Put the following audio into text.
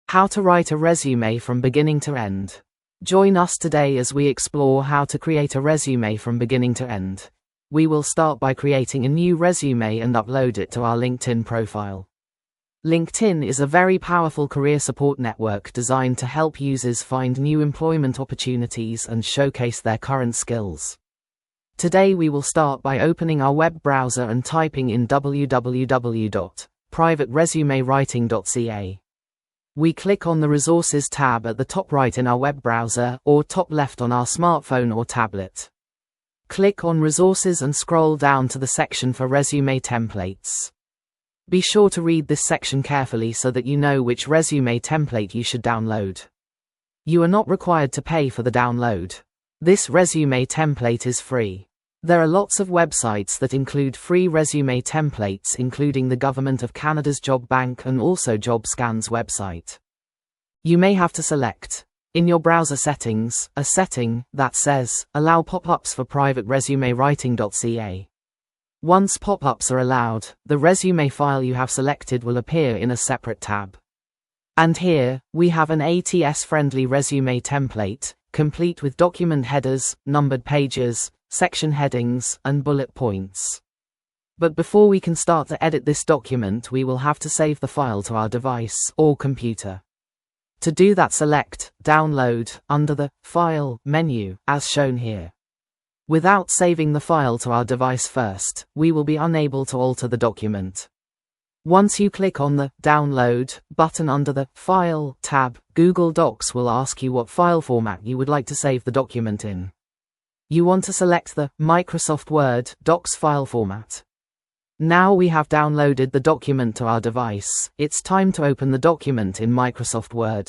How to write a resume from beginning to end. Join us today as we explore how to create a resume from beginning to end. We will start by creating a new resume and upload it to our LinkedIn profile. LinkedIn is a very powerful career support network designed to help users find new employment opportunities and showcase their current skills. Today we will start by opening our web browser and typing in www.privateresumewriting.ca. We click on the Resources tab at the top right in our web browser or top left on our smartphone or tablet. Click on Resources and scroll down to the section for resume templates. Be sure to read this section carefully so that you know which resume template you should download. You are not required to pay for the download. This resume template is free. There are lots of websites that include free resume templates, including the Government of Canada's Job Bank and also JobScan's website. You may have to select, in your browser settings, a setting that says, Allow pop-ups for privateresumewriting.ca. Once pop-ups are allowed, the resume file you have selected will appear in a separate tab. And here, we have an ATS-friendly resume template, complete with document headers, numbered pages, section headings, and bullet points. But before we can start to edit this document, we will have to save the file to our device or computer. To do that, select Download under the File menu, as shown here. Without saving the file to our device first, we will be unable to alter the document. Once you click on the Download button under the File tab, Google Docs will ask you what file format you would like to save the document in. You want to select the Microsoft Word Docs file format. Now we have downloaded the document to our device, it's time to open the document in Microsoft Word.